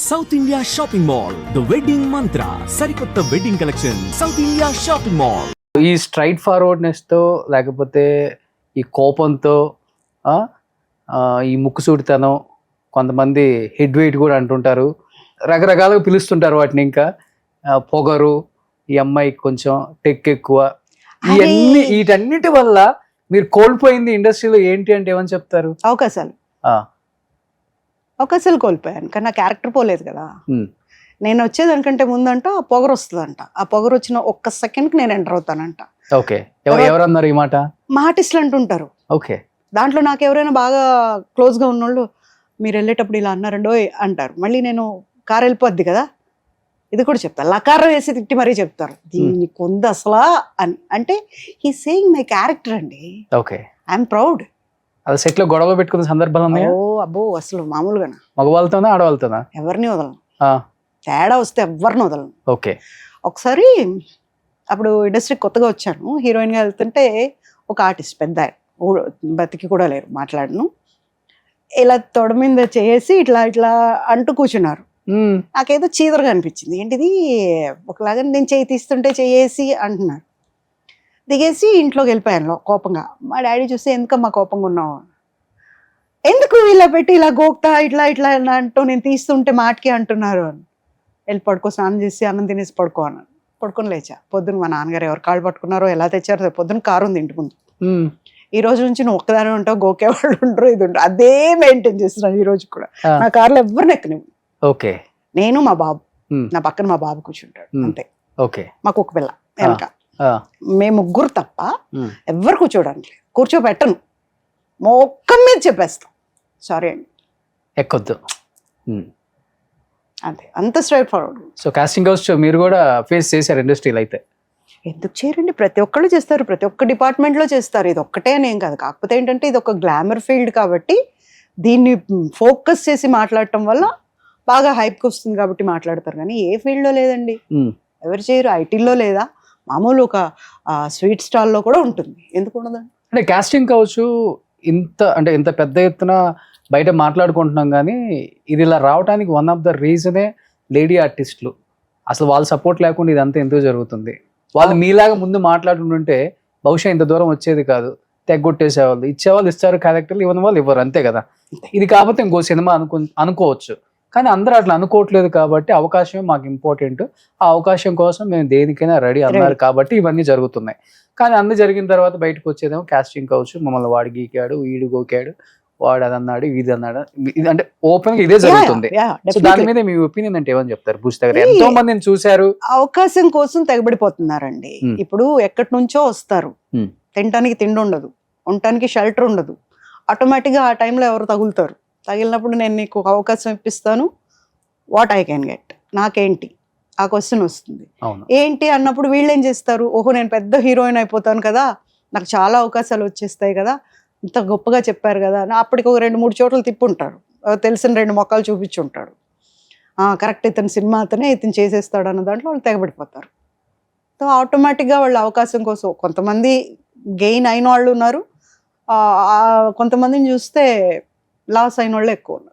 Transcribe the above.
South India shopping mall the wedding మంత్ర సరికొత్త wedding collection south India shopping mall. ఈ straight forwardness తో లేకపోతే ఈ కోపంతో ఈ ముక్కుసూటితనం, కొంతమంది హెడ్ వెయిట్ కూడా అంటుంటారు, రకరకాలుగా పిలుస్తుంటారు వాటిని. ఇంకా పొగరు, ఈ అమ్మాయికి కొంచెం టెక్ ఎక్కువ, ఇవన్నీ వీటన్నిటి వల్ల మీరు కోల్పోయింది ఇండస్ట్రీలో ఏంటి అంటే ఏమని చెప్తారు? అవకాశాలు కోల్పోయాను, కానీ నా క్యారెక్టర్ పోలేదు కదా. నేను వచ్చేదానికంటే ముందంట ఆ పొగరు వస్తుందంట. ఆ పొగరు వచ్చిన ఒక్క సెకండ్కి నేను ఎంటర్ అవుతానంట. ఓకే, ఎవరన్నారు ఈ మాట? మా ఆర్టిస్టులు అంటుంటారు. ఓకే, దాంట్లో నాకు ఎవరైనా బాగా క్లోజ్గా ఉన్నోళ్ళు మీరు వెళ్ళేటప్పుడు ఇలా అన్నారండో అంటారు. మళ్ళీ నేను కారు వెళ్ళిపోద్ది కదా, ఇది కూడా చెప్తాను. లకారం వేసి తిట్టి మరీ చెప్తారు, దీన్ని కొంద అసలా అని. అంటే హీ సేయింగ్ మై క్యారెక్టర్ అండి. Okay, I'm proud. అది సెట్ లో గొడవ పెట్టుకున్న సందర్భాలు ఉన్నాయా? ఓ అబ్బో, అసలు మామూలుగా మగవాళ్ళతోనా ఆడవాళ్ళతోనా? ఎవరిని వదలను, తేడా వస్తే ఎవరిని వదలను. ఓకే, ఒకసారి అప్పుడు ఇండస్ట్రీకి కొత్తగా వచ్చాను, హీరోయిన్గా వెళ్తుంటే ఒక ఆర్టిస్ట్ పెద్ద ఆయన, బతికి కూడా లేరు, మాట్లాడను, ఇలా తొడ మీద చేసి ఇట్లా ఇట్లా అంటూ కూర్చున్నారు. నాకేదో చీదరగా అనిపించింది, ఏంటిది ఒకలాగా నేను చేయి తీస్తుంటే చేసి అంటున్నారు. దిగేసి ఇంట్లోకి వెళ్ళిపోయాను కోపంగా. మా డాడీ చూస్తే ఎందుకమ్మా కోపంగా ఉన్నావు, ఎందుకు ఇలా పెట్టి ఇలా గోక్తా ఇట్లా ఇట్లా అంటూ నేను తీస్తుంటే మాటకి అంటున్నారు అని. వెళ్ళి పడుకో, స్నానం చేసి అన్నం తినేసి పడుకో అన్నాను. పడుకొని లేచా. పొద్దున మా నాన్నగారు ఎవరు కాళ్ళు పట్టుకున్నారో ఎలా తెచ్చారో, పొద్దున కారు ఉంది ఇంటి ముందు. ఈ రోజు నుంచి నువ్వు ఒక్కదాని ఉంటావు, గోకేవాళ్ళు ఉండరు, ఇది ఉండరు, అదే మెయింటైన్ చేస్తున్నాను ఈ రోజు కూడా. నా కార్లో ఎవరిని ఎక్కనివ్వు. ఓకే, నేను మా బాబు, నా పక్కన మా బాబు కూర్చుంటాడు అంతే. ఓకే, మాకు ఒక పిల్ల వెనక, మేము ముగ్గురు తప్ప ఎవరు కూర్చోడానికి లేదు. కూర్చోబెట్టను, మొక్కం మీద చెప్పేస్తాం సారీ అండి, ఎక్కొద్దు అంతే. అంత straight forward. So casting house మీరు కూడా ఫేస్ చేశారు ఇండస్ట్రీలో అయితే? ఎందుకు చేయరండి, ప్రతి ఒక్కళ్ళు చేస్తారు, ప్రతి ఒక్క డిపార్ట్మెంట్లో చేస్తారు. ఇది ఒక్కటే అనేం కాదు. కాకపోతే ఏంటంటే ఇది ఒక గ్లామర్ ఫీల్డ్ కాబట్టి దీన్ని ఫోకస్ చేసి మాట్లాడటం వల్ల బాగా హైప్కి వస్తుంది కాబట్టి మాట్లాడతారు. కానీ ఏ ఫీల్డ్లో లేదండి, ఎవరు చేయరు. ఐటీలో లేదా, మామూలు ఒక స్వీట్ స్టాల్లో కూడా ఉంటుంది, ఎందుకు ఉండదండి? అంటే కాస్టింగ్ కావచ్చు ఇంత పెద్ద ఎత్తున బయట మాట్లాడుకుంటున్నాం, కానీ ఇది ఇలా రావడానికి వన్ ఆఫ్ ద రీజనే లేడీ ఆర్టిస్టులు. అసలు వాళ్ళ సపోర్ట్ లేకుండా ఇదంతా ఎందుకు జరుగుతుంది? వాళ్ళు మీలాగా ముందు మాట్లాడుకుంటుంటే బహుశా ఇంత దూరం వచ్చేది కాదు. తెగ్గొట్టేసేవాళ్ళు, ఇచ్చేవాళ్ళు ఇస్తారు క్యారెక్టర్లు, ఇవ్వని వాళ్ళు ఇవ్వరు, అంతే కదా. ఇది కాకపోతే ఇంకో సినిమా అనుకోవచ్చు, కానీ అందరూ అట్లా అనుకోవట్లేదు కాబట్టి అవకాశమే మాకు ఇంపార్టెంట్, ఆ అవకాశం కోసం మేము దేనికైనా రెడీ అన్నారు కాబట్టి ఇవన్నీ జరుగుతున్నాయి. కానీ అన్ని జరిగిన తర్వాత బయటకు వచ్చేదేమో కాస్టింగ్ కావచ్చు, మమ్మల్ని వాడు గీకాడు, వీడు గోకాడు, వాడు అది అన్నాడు, ఇది అన్నాడు, అంటే ఓపెన్ గా ఇదే జరుగుతుంది. సో దాని మీద మీ ఒపీనియన్ అంటే ఏమని చెప్తారు? పూజ దగ్గర ఎంతో మందిని చూశారు, అవకాశం కోసం తెగబడిపోతున్నారండి. ఇప్పుడు ఎక్కడి నుంచో వస్తారు, తినడానికి తిండి ఉండదు, ఉండటానికి షెల్టర్ ఉండదు, ఆటోమేటిక్ గా ఆ టైంలో ఎవరు తగులుతారు. తగిలినప్పుడు నేను నీకు అవకాశం ఇప్పిస్తాను, వాట్ ఐ కెన్ గెట్, నాకేంటి ఆ క్వశ్చన్ వస్తుంది. ఏంటి అన్నప్పుడు వీళ్ళు ఏం చేస్తారు, ఓహో నేను పెద్ద హీరోయిన్ అయిపోతాను కదా, నాకు చాలా అవకాశాలు వచ్చేస్తాయి కదా, ఇంత గొప్పగా చెప్పారు కదా, అప్పటికి ఒక 2-3 చోట్ల తిప్పుంటారు, తెలిసిన 2 మొక్కలు చూపించుంటాడు, కరెక్ట్ ఇతను సినిమా అతనే, ఇతను చేసేస్తాడు అన్న దాంట్లో వాళ్ళు తెగబడిపోతారు. సో ఆటోమేటిక్గా వాళ్ళు అవకాశం కోసం కొంతమంది గెయిన్ అయిన వాళ్ళు ఉన్నారు, కొంతమందిని చూస్తే లాస్ అయిన వాళ్ళు ఎక్కువ ఉన్నారు.